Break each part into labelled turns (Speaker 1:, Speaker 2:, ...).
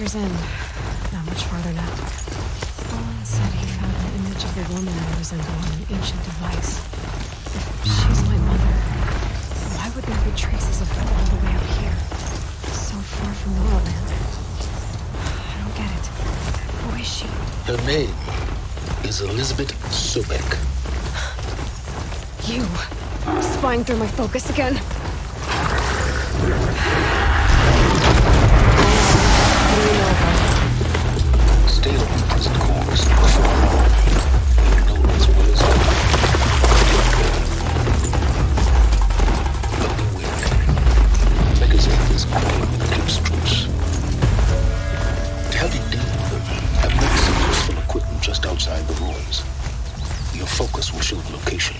Speaker 1: meters in. Not much farther now. Paul said he found an image of the woman I resemble on an ancient device. If she's my mother, why would there be traces of her all the way up here? So far from Norland. I don't get it. Who is she?
Speaker 2: Her name is Elizabeth Sobek.
Speaker 1: You! Spying through my focus again?
Speaker 2: Stay on the present course. Before long, you know as well as I do. But beware. Megazeth is crawling with Eclipse troops. Tally Dean have met some useful equipment just outside the ruins. Your focus will show the location.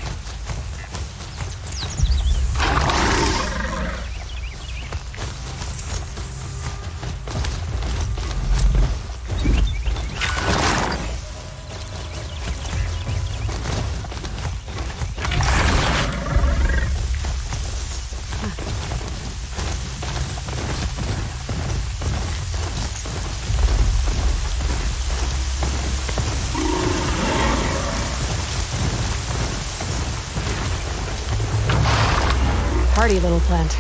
Speaker 1: Hardy little plant.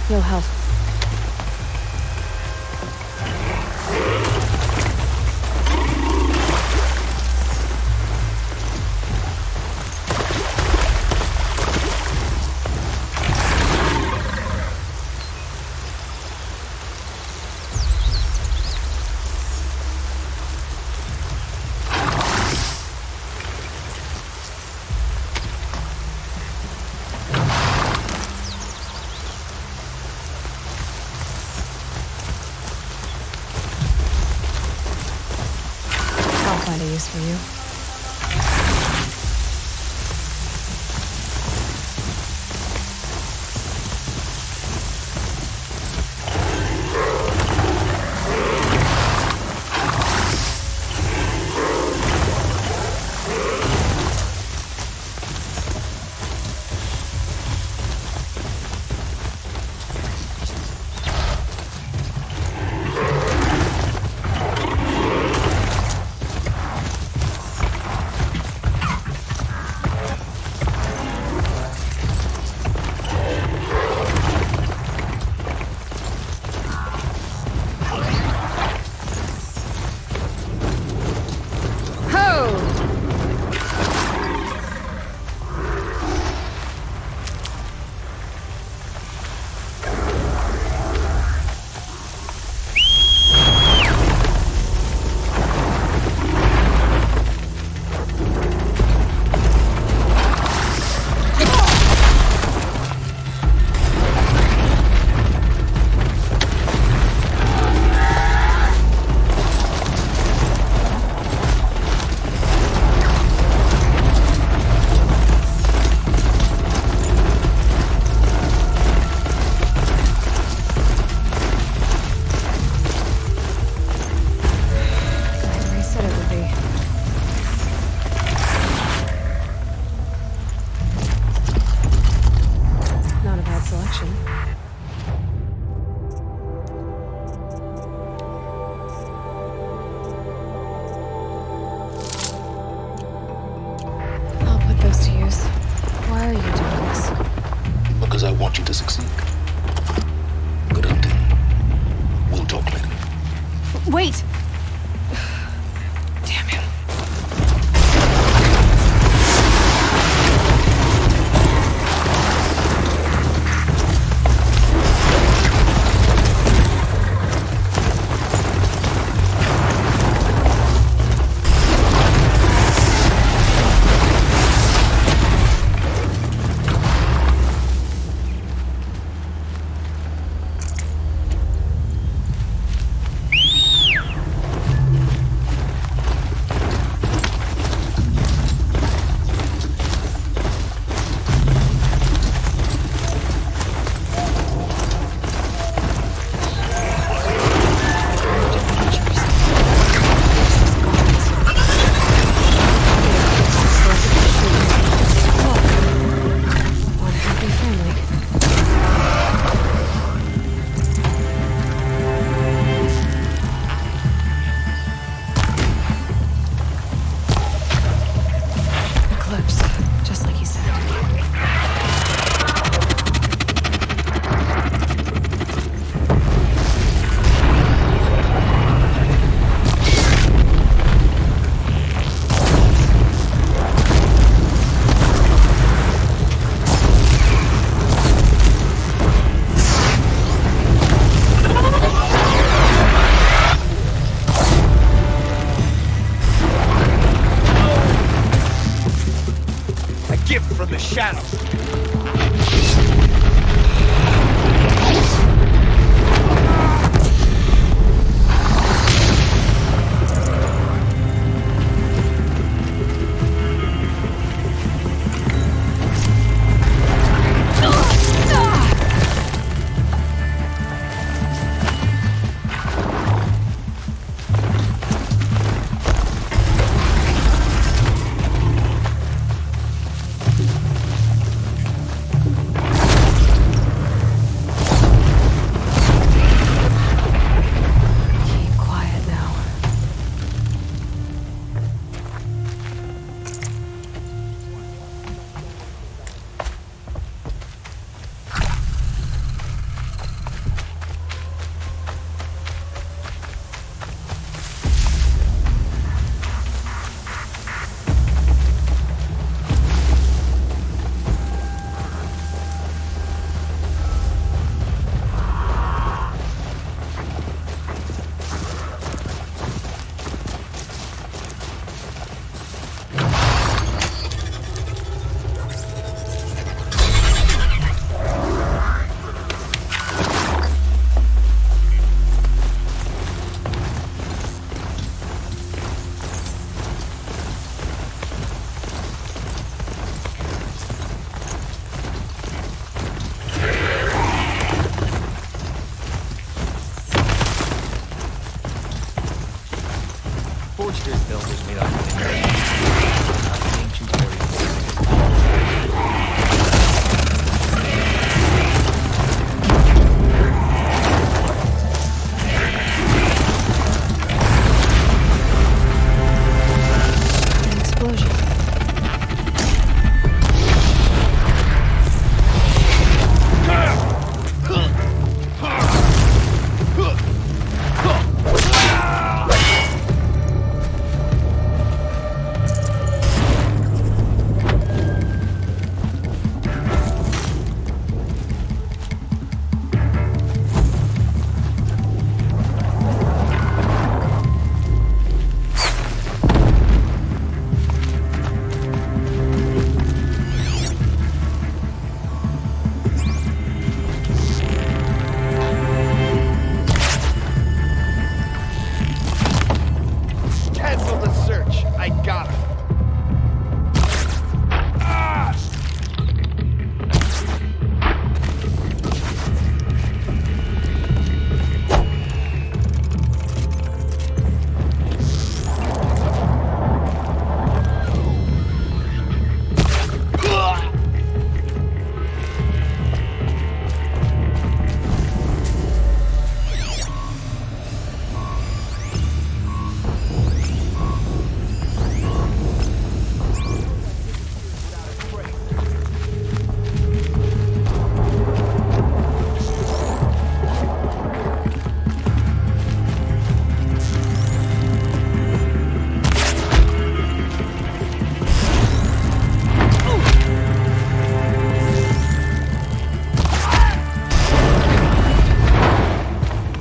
Speaker 1: You'll help. Find a use for you.
Speaker 2: I want you to succeed. Good hunting. We'll talk later.
Speaker 1: Wait! Damn him.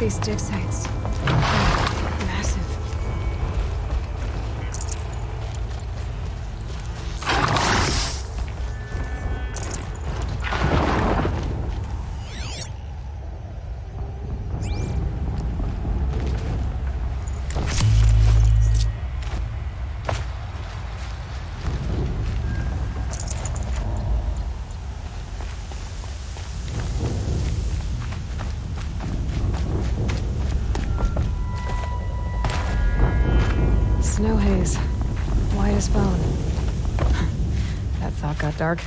Speaker 1: these dig sites. They're massive. Snow haze. White as bone. That thought got dark.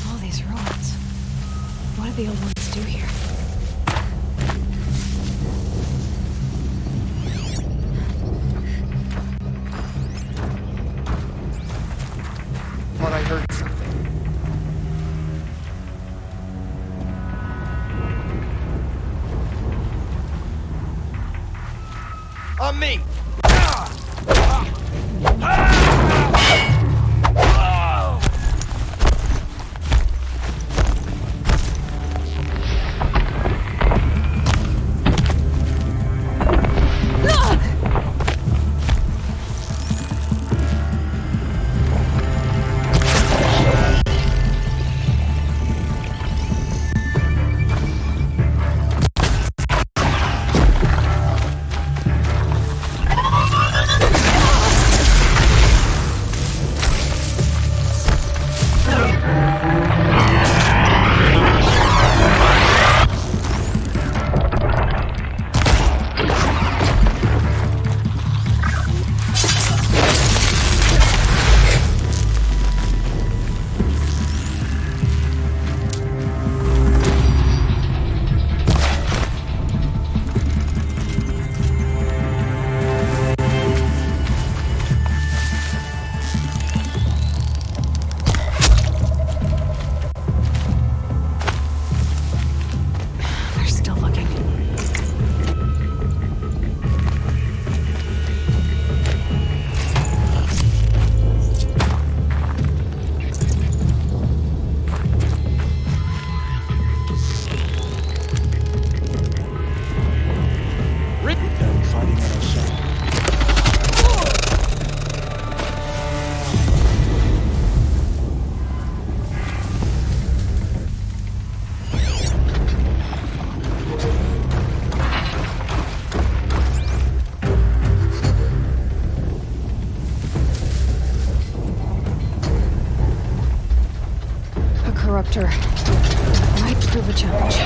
Speaker 1: All these ruins. What did the old ones do here?
Speaker 3: Thought I heard something. On me! They're still looking. Them fighting at our side.
Speaker 1: A corruptor. Might prove a challenge.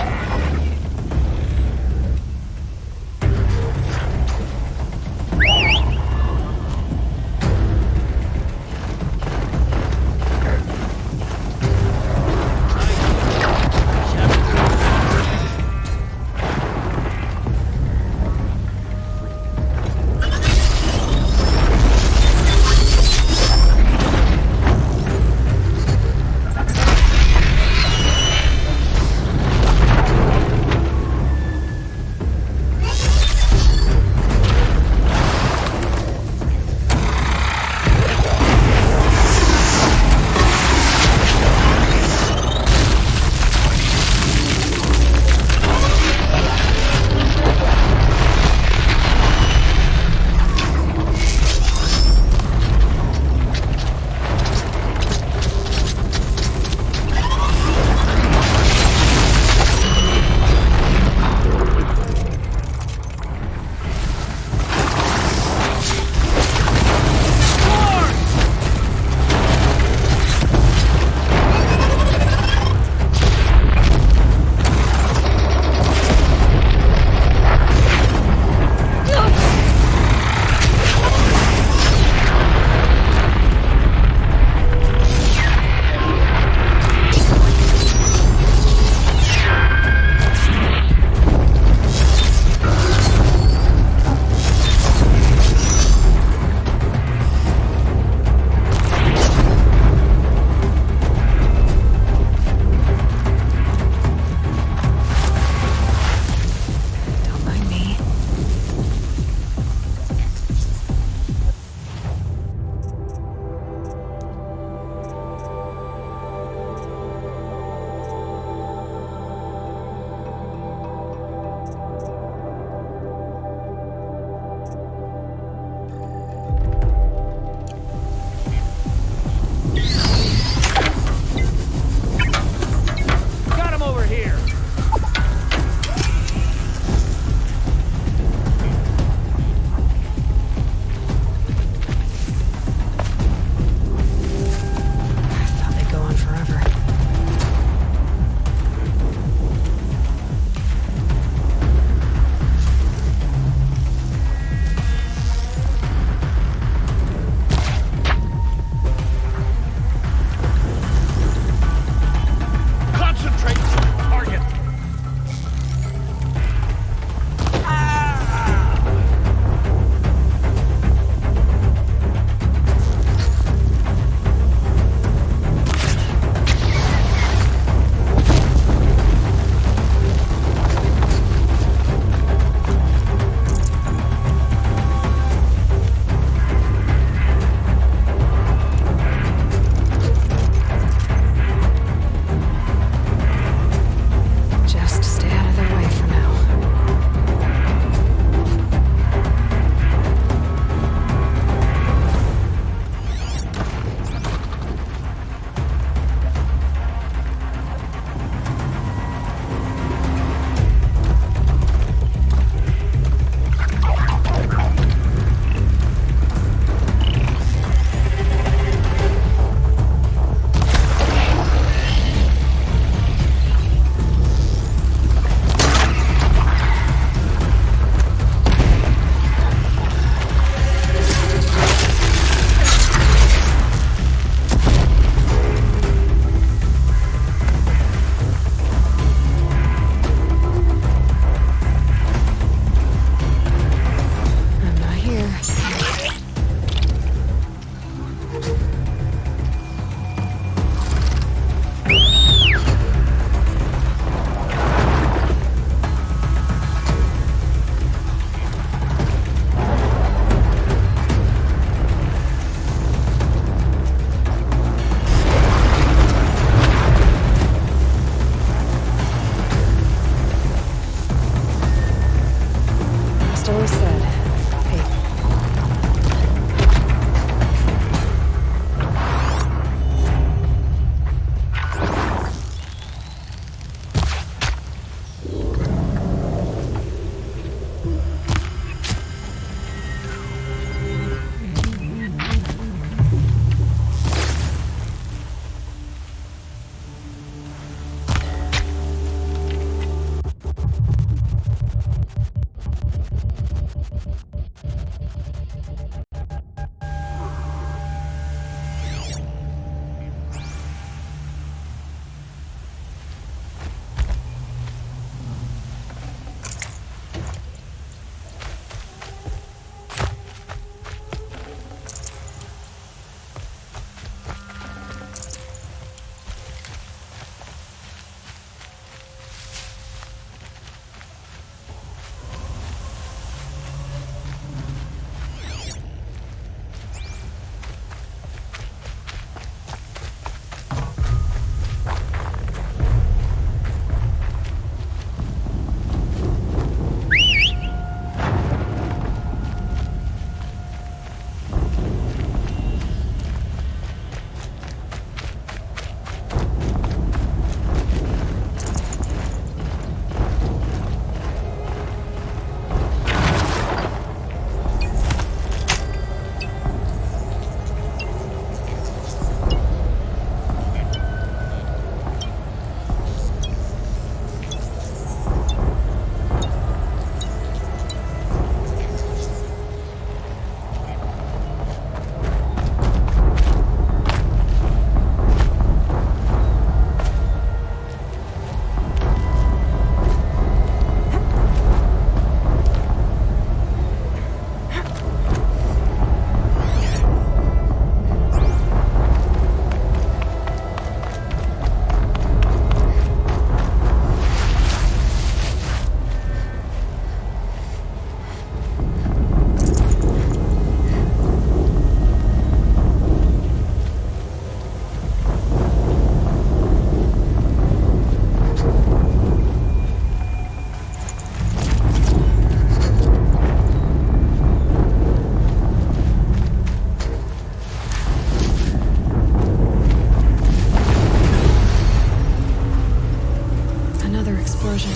Speaker 1: explosion.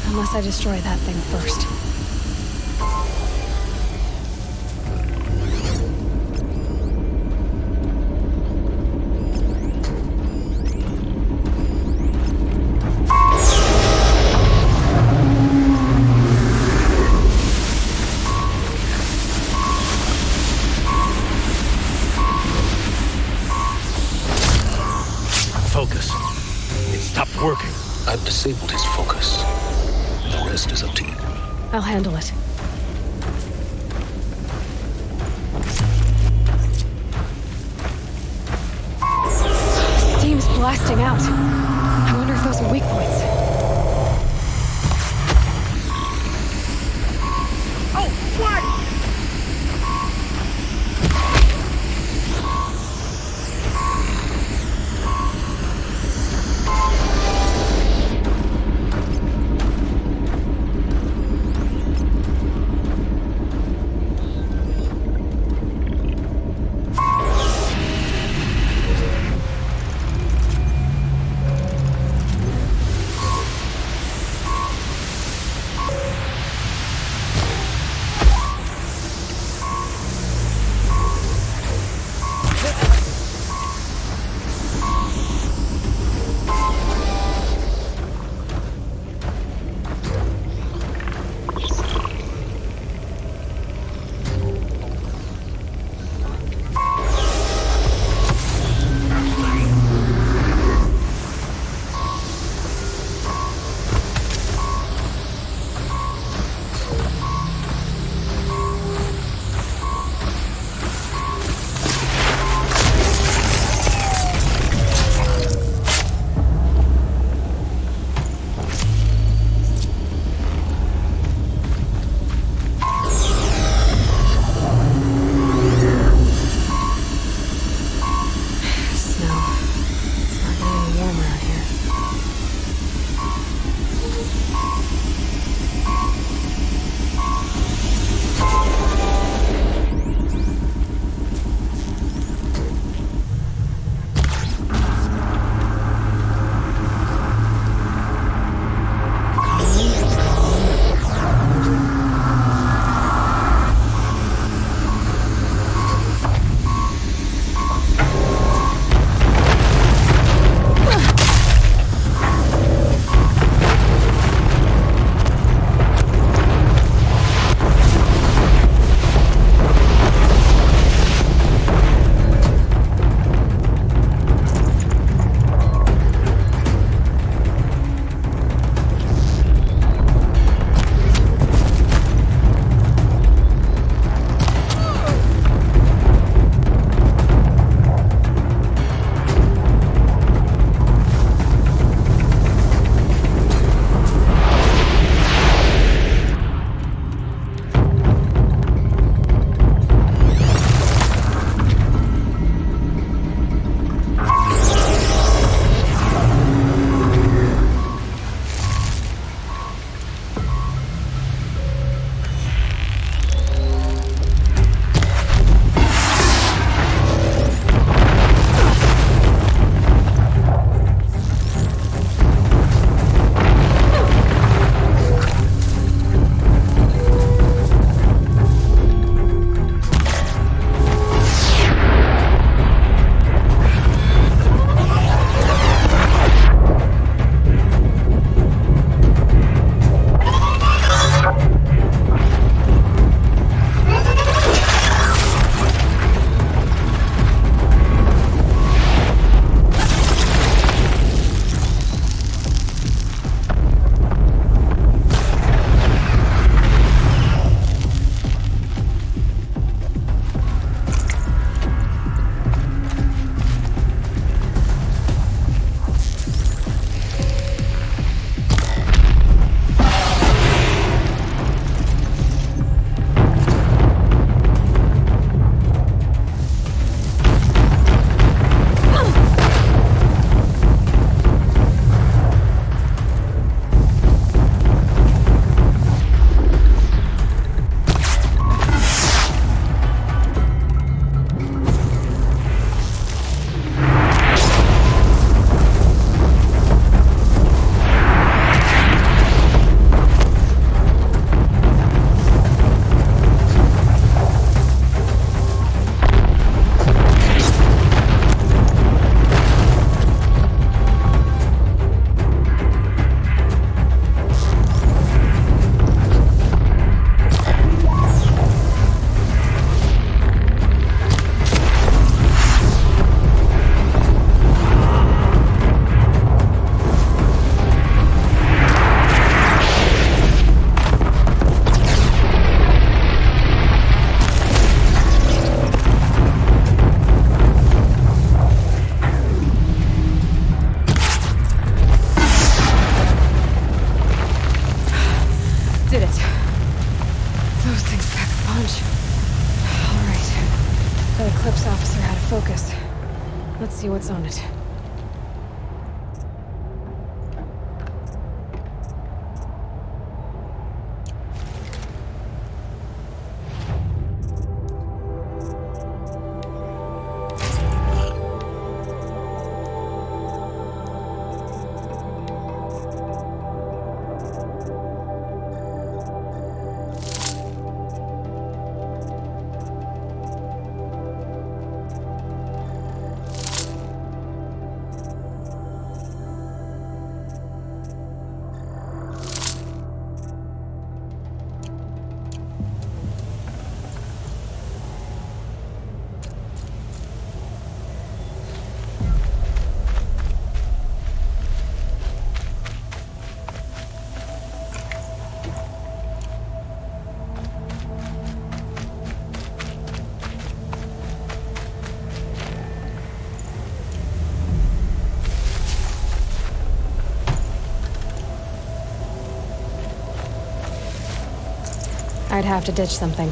Speaker 1: Unless I destroy that thing first.
Speaker 4: Focus. It stopped working.
Speaker 2: I've disabled his focus. The rest is up to you.
Speaker 1: I'll handle it. Steam's blasting out. I wonder if those are weak points.
Speaker 3: Oh, what?
Speaker 1: What's on it? I'd have to ditch something.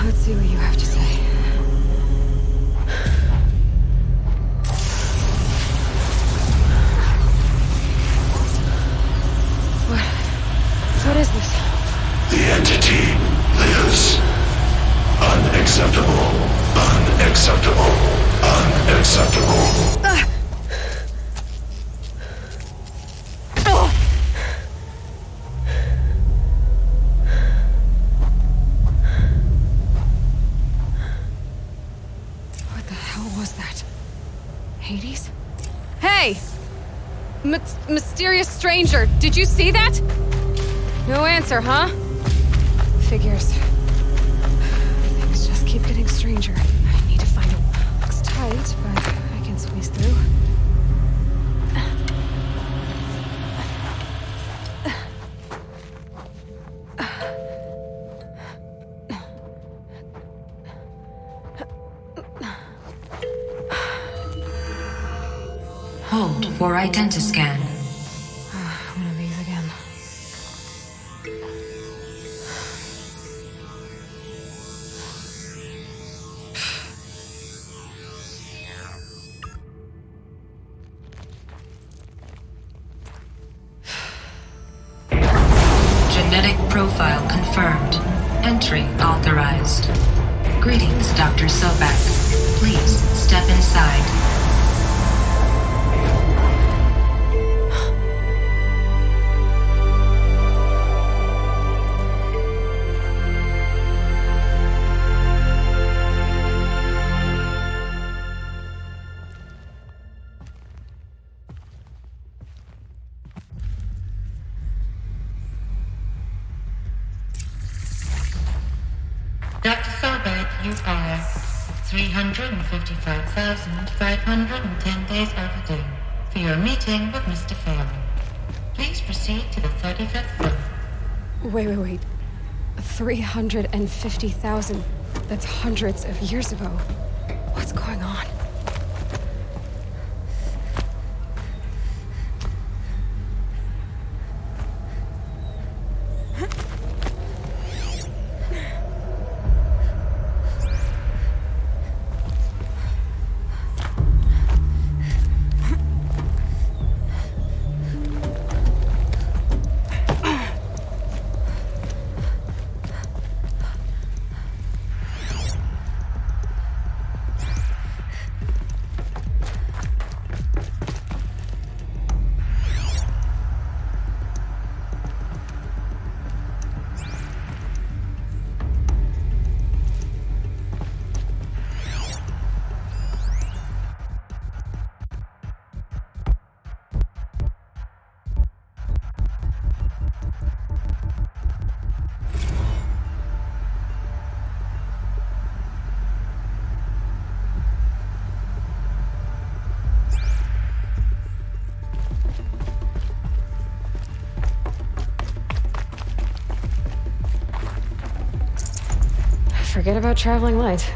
Speaker 1: Let's see what you have to say. What is this?
Speaker 5: The entity lives. Unacceptable. Unacceptable. Unacceptable.
Speaker 1: What the hell was that? Hades? Hey! Mysterious stranger, did you see that? No answer, huh? Figures. Things just keep getting stranger. I need to find a... Looks tight, but I can squeeze through.
Speaker 6: Hold for identiscan.
Speaker 1: One of these again.
Speaker 6: Genetic profile confirmed. Entry authorized. Greetings, Dr. Sobek. Please step inside.
Speaker 7: Dr. Sobek, you are 355,510 days overdue for your meeting with Mr. Farley. Please proceed to the 35th floor.
Speaker 1: Wait. 350,000. That's hundreds of years ago. What's going on? Forget about traveling light.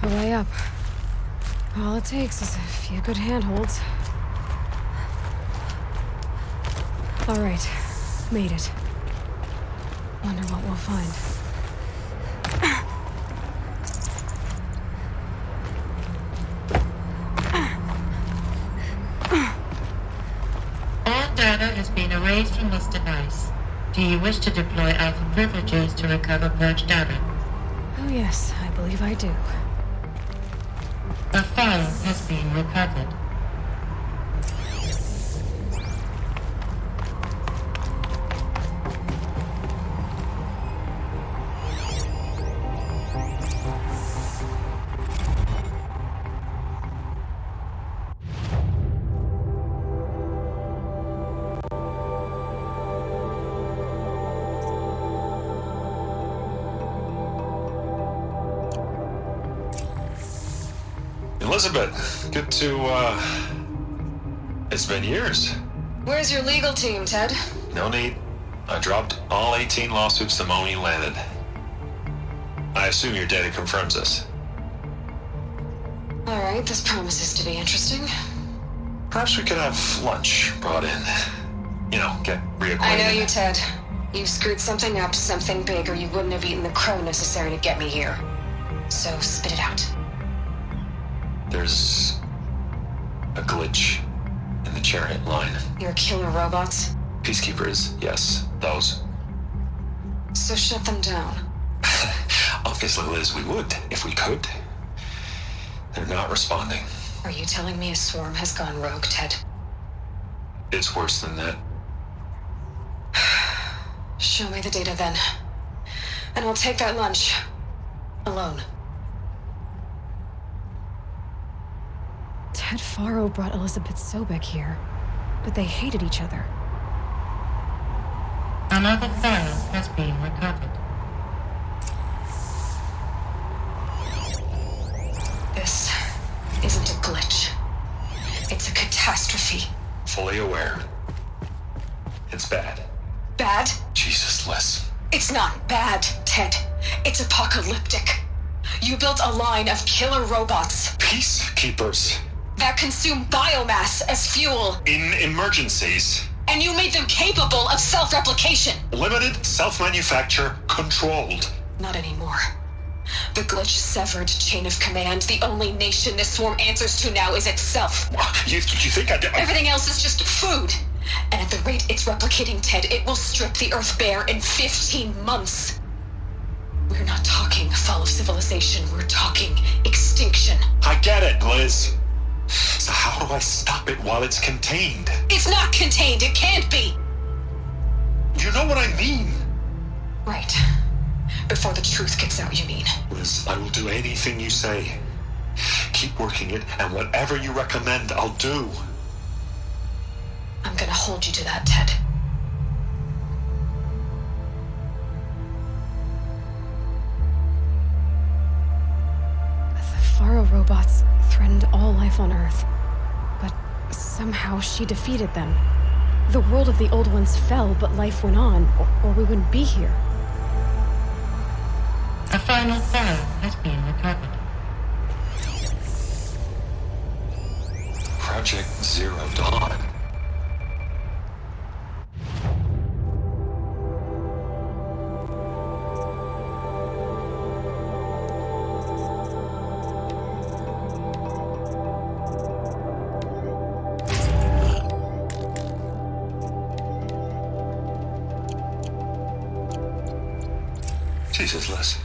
Speaker 1: A way up. All it takes is a few good handholds. All right, made it. Wonder what we'll find.
Speaker 7: All data has been erased from this device. Do you wish to deploy Alpha privileges to recover purged data?
Speaker 1: Oh yes, I believe I do.
Speaker 7: A file has been recovered.
Speaker 8: Elizabeth, good to, it's been years.
Speaker 1: Where's your legal team, Ted?
Speaker 8: No need. I dropped all 18 lawsuits the moment you landed. I assume your data confirms this.
Speaker 1: All right, this promises to be interesting.
Speaker 8: Perhaps we could have lunch brought in. You know, get reacquainted.
Speaker 1: I know you, Ted. You screwed something up, something big, or you wouldn't have eaten the crow necessary to get me here. So spit it out.
Speaker 8: There's a glitch in the chariot line.
Speaker 1: Your killer robots?
Speaker 8: Peacekeepers, yes, those.
Speaker 1: So shut them down.
Speaker 8: Obviously, Liz, we would, if we could. They're not responding.
Speaker 1: Are you telling me a swarm has gone rogue, Ted?
Speaker 8: It's worse than that.
Speaker 1: Show me the data then. And I'll take that lunch. Alone. Ted Faro brought Elizabeth Sobek here, but they hated each other.
Speaker 7: Another file has been recovered.
Speaker 1: This isn't a glitch. It's a catastrophe.
Speaker 8: Fully aware. It's bad.
Speaker 1: Bad?
Speaker 8: Jesus, Liz.
Speaker 1: It's not bad, Ted. It's apocalyptic. You built a line of killer robots
Speaker 8: Peacekeepers.
Speaker 1: that consume biomass as fuel,
Speaker 8: In emergencies.
Speaker 1: and you made them capable of self-replication.
Speaker 8: Limited, self-manufacture, controlled.
Speaker 1: Not anymore. The glitch severed chain of command. The only nation this swarm answers to now is itself.
Speaker 8: You think I did?
Speaker 1: Everything else is just food. And at the rate it's replicating, Ted, it will strip the Earth bare in 15 months. We're not talking fall of civilization. We're talking extinction.
Speaker 8: I get it, Liz. So how do I stop it while it's contained?
Speaker 1: It's not contained. It can't be.
Speaker 8: You know what I mean?
Speaker 1: Right. Before the truth gets out, you mean?
Speaker 8: Liz, I will do anything you say. Keep working it, and whatever you recommend, I'll do.
Speaker 1: I'm gonna hold you to that, Ted. The Faro robots threatened all life on Earth, but somehow she defeated them. The world of the old ones fell, but life went on, or we wouldn't be here.
Speaker 7: A final file has been recovered.
Speaker 8: Project Zero Dawn. Jesus, Liz.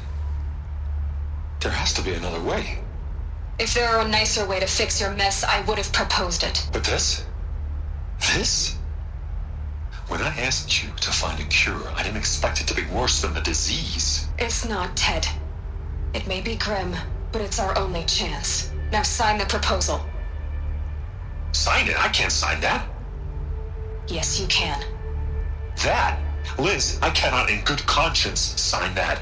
Speaker 8: There has to be another way.
Speaker 1: If there were a nicer way to fix your mess, I would have proposed it.
Speaker 8: But this? When I asked you to find a cure, I didn't expect it to be worse than the disease.
Speaker 1: It's not, Ted. It may be grim, but it's our only chance. Now sign the proposal.
Speaker 8: Sign it? I can't sign that.
Speaker 1: Yes, you can.
Speaker 8: That? Liz, I cannot in good conscience sign that.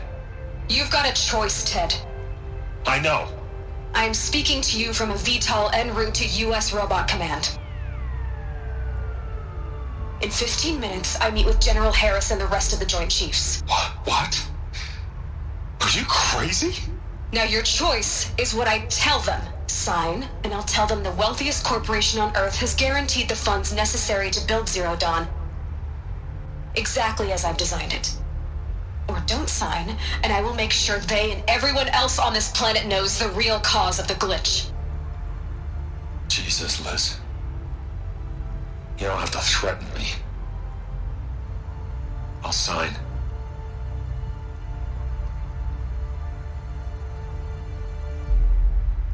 Speaker 1: You've got a choice, Ted.
Speaker 8: I know.
Speaker 1: I am speaking to you from a VTOL en route to U.S. Robot Command. In 15 minutes, I meet with General Harris and the rest of the Joint Chiefs.
Speaker 8: What? Are you crazy?
Speaker 1: Now your choice is what I tell them. Sign, and I'll tell them the wealthiest corporation on Earth has guaranteed the funds necessary to build Zero Dawn. Exactly as I've designed it. Or don't sign, and I will make sure they and everyone else on this planet knows the real cause of the glitch.
Speaker 8: Jesus, Liz. You don't have to threaten me. I'll sign.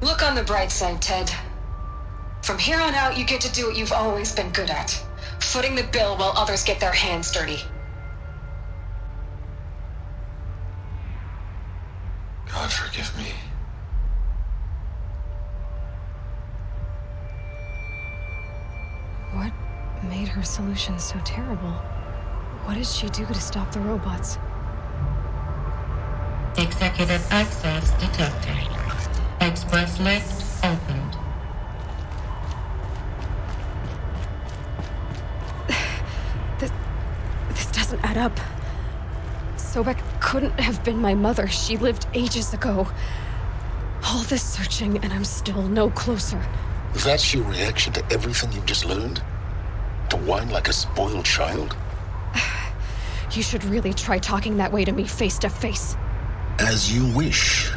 Speaker 1: Look on the bright side, Ted. From here on out, you get to do what you've always been good at. Footing the bill while others get their hands dirty.
Speaker 8: God forgive me.
Speaker 1: What made her solution so terrible? What did she do to stop the robots?
Speaker 7: Executive access detected. Express lift opened.
Speaker 1: This doesn't add up. Sobek couldn't have been my mother. She lived ages ago. All this searching, and I'm still no closer.
Speaker 2: That's your reaction to everything you've just learned? To whine like a spoiled child?
Speaker 1: You should really try talking that way to me face to face.
Speaker 2: As you wish.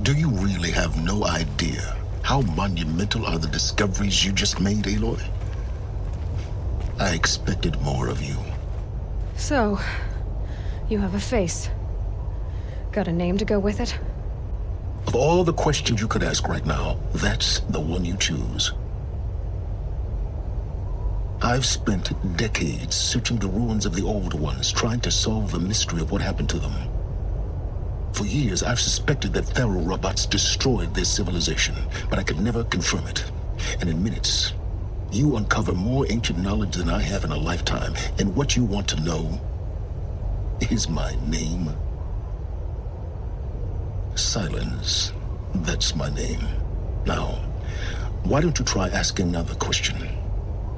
Speaker 2: Do you really have no idea how monumental are the discoveries you just made, Aloy? I expected more of you.
Speaker 1: So, you have a face. Got a name to go with it?
Speaker 2: Of all the questions you could ask right now, that's the one you choose. I've spent decades searching the ruins of the old ones, trying to solve the mystery of what happened to them. For years, I've suspected that Thero robots destroyed their civilization, but I could never confirm it. And in minutes, you uncover more ancient knowledge than I have in a lifetime, and what you want to know is my name. Silence. That's my name. Now, why don't you try asking another question?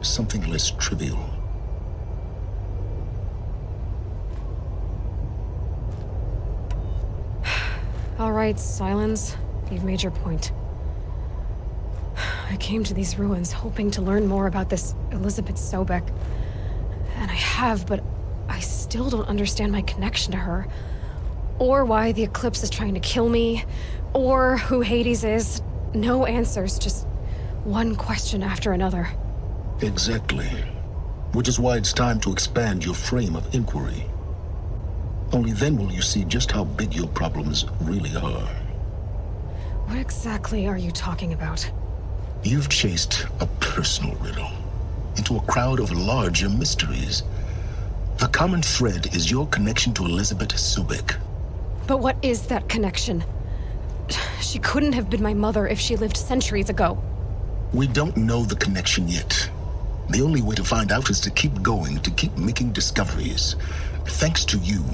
Speaker 2: Something less trivial.
Speaker 1: All right, Silence. You've made your point. I came to these ruins hoping to learn more about this Elizabeth Sobek. And I have, but I still don't understand my connection to her. Or why the Eclipse is trying to kill me. Or who Hades is. No answers, just one question after another.
Speaker 2: Exactly. Which is why it's time to expand your frame of inquiry. Only then will you see just how big your problems really are.
Speaker 1: What exactly are you talking about?
Speaker 2: You've chased a personal riddle into a crowd of larger mysteries. The common thread is your connection to Elizabeth Sobek.
Speaker 1: But what is that connection? She couldn't have been my mother if she lived centuries ago.
Speaker 2: We don't know the connection yet. The only way to find out is to keep going, to keep making discoveries. Thanks to you,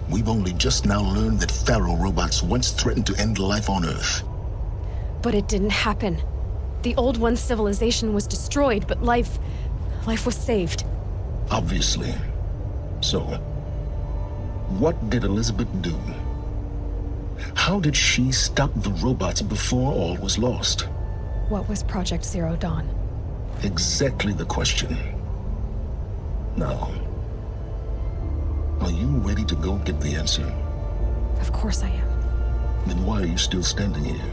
Speaker 2: we've only just now learned that Thero robots once threatened to end life on Earth.
Speaker 1: But it didn't happen. The Old One's civilization was destroyed, but life was saved.
Speaker 2: Obviously. So, what did Elizabeth do? How did she stop the robots before all was lost?
Speaker 1: What was Project Zero Dawn?
Speaker 2: Exactly the question. Now, are you ready to go get the answer?
Speaker 1: Of course I am.
Speaker 2: Then why are you still standing here?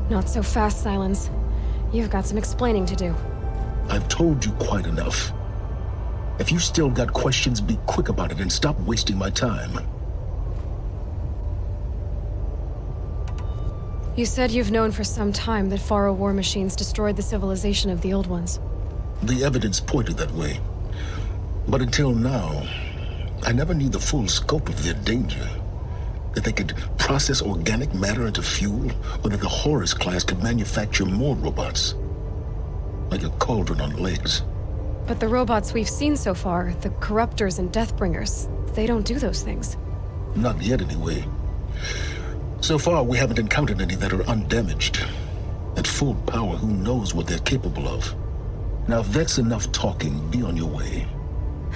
Speaker 1: Not so fast, Silence. You've got some explaining to do.
Speaker 2: I've told you quite enough. If you still got questions, be quick about it and stop wasting my time.
Speaker 1: You said you've known for some time that Faro war machines destroyed the civilization of the Old Ones.
Speaker 2: The evidence pointed that way. But until now, I never knew the full scope of their danger. That they could process organic matter into fuel, or that the Horus class could manufacture more robots. Like a cauldron on legs.
Speaker 1: But the robots we've seen so far, the Corruptors and Deathbringers, they don't do those things.
Speaker 2: Not yet, anyway. So far, we haven't encountered any that are undamaged. At full power, who knows what they're capable of? Now, if that's enough talking, be on your way.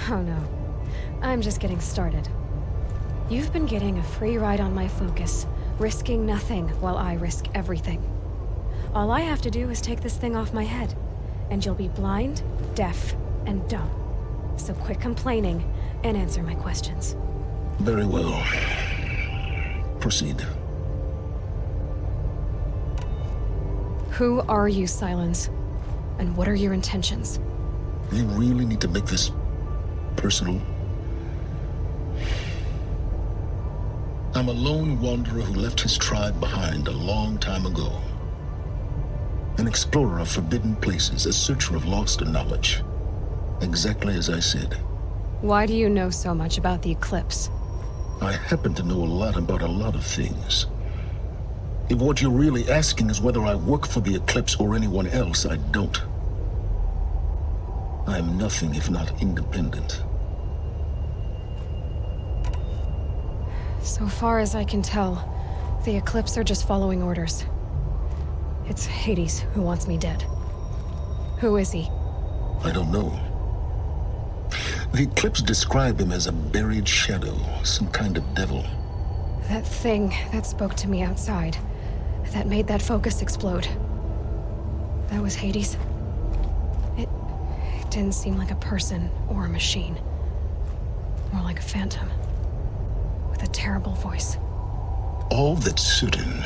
Speaker 1: Oh no. I'm just getting started. You've been getting a free ride on my focus, risking nothing while I risk everything. All I have to do is take this thing off my head, and you'll be blind, deaf, and dumb. So quit complaining and answer my questions.
Speaker 2: Very well. Proceed.
Speaker 1: Who are you, Silence? And what are your intentions?
Speaker 2: You really need to make this personal? I'm a lone wanderer who left his tribe behind a long time ago. An explorer of forbidden places, a searcher of lost knowledge. Exactly as I said.
Speaker 1: Why do you know so much about the Eclipse?
Speaker 2: I happen to know a lot about a lot of things. If what you're really asking is whether I work for the Eclipse or anyone else, I don't. I'm nothing if not independent.
Speaker 1: So far as I can tell, the Eclipse are just following orders. It's Hades who wants me dead. Who is he?
Speaker 2: I don't know. The Eclipse describe him as a buried shadow, some kind of devil.
Speaker 1: That thing that spoke to me outside, that made that focus explode. That was Hades? It didn't seem like a person or a machine. More like a phantom. With a terrible voice.
Speaker 2: All that's certain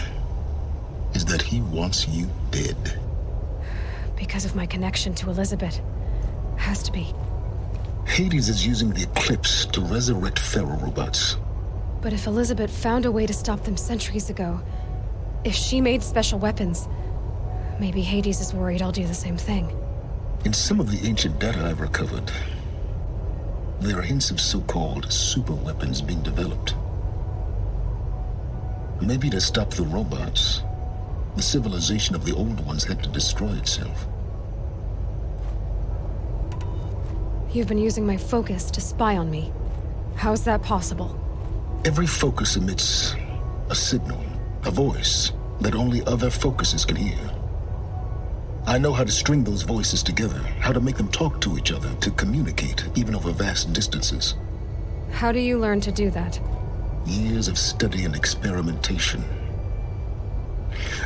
Speaker 2: is that he wants you dead.
Speaker 1: Because of my connection to Elizabeth. Has to be.
Speaker 2: Hades is using the Eclipse to resurrect Pharaoh robots.
Speaker 1: But if Elizabeth found a way to stop them centuries ago, if she made special weapons, maybe Hades is worried I'll do the same thing.
Speaker 2: In some of the ancient data I've recovered, there are hints of so-called super weapons being developed. Maybe to stop the robots, the civilization of the old ones had to destroy itself.
Speaker 1: You've been using my focus to spy on me. How's that possible?
Speaker 2: Every focus emits a signal, a voice that only other focuses can hear. I know how to string those voices together, how to make them talk to each other, to communicate, even over vast distances.
Speaker 1: How do you learn to do that?
Speaker 2: Years of study and experimentation.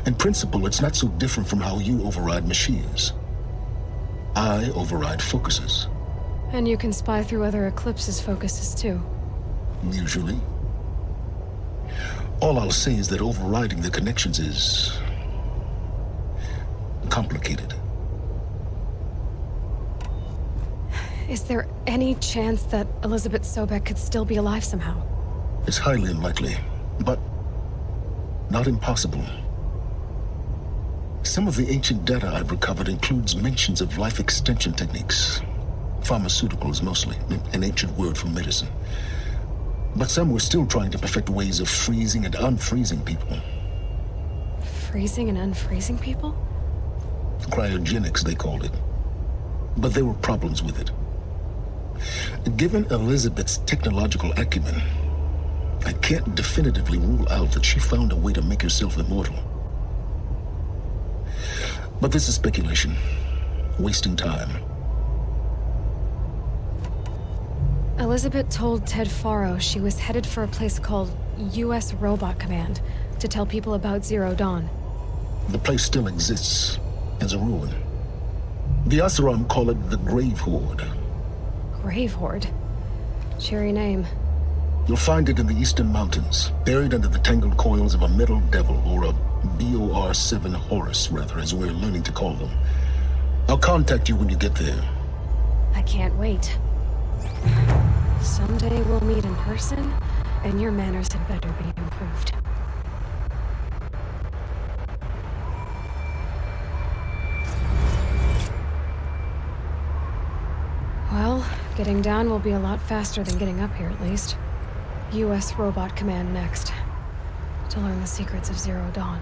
Speaker 2: In principle, it's not so different from how you override machines. I override focuses.
Speaker 1: And you can spy through other Eclipse's focuses too.
Speaker 2: Usually. All I'll say is that overriding the connections is complicated.
Speaker 1: Is there any chance that Elizabeth Sobek could still be alive somehow?
Speaker 2: It's highly unlikely, but not impossible. Some of the ancient data I've recovered includes mentions of life extension techniques. Pharmaceuticals mostly, an ancient word for medicine. But some were still trying to perfect ways of freezing and unfreezing people.
Speaker 1: Freezing and unfreezing people?
Speaker 2: Cryogenics, they called it. But there were problems with it. Given Elizabeth's technological acumen, I can't definitively rule out that she found a way to make herself immortal. But this is speculation. Wasting time.
Speaker 1: Elizabeth told Ted Faro she was headed for a place called U.S. Robot Command to tell people about Zero Dawn.
Speaker 2: The place still exists as a ruin. The Asaram call it the Grave Horde.
Speaker 1: Grave Horde? Cheery name.
Speaker 2: You'll find it in the Eastern Mountains, buried under the tangled coils of a metal devil, or a BOR-7 Horus, rather, as we're learning to call them. I'll contact you when you get there.
Speaker 1: I can't wait. Someday we'll meet in person, and your manners had better be improved. Well, getting down will be a lot faster than getting up here, at least. U.S. Robot Command next, to learn the secrets of Zero Dawn.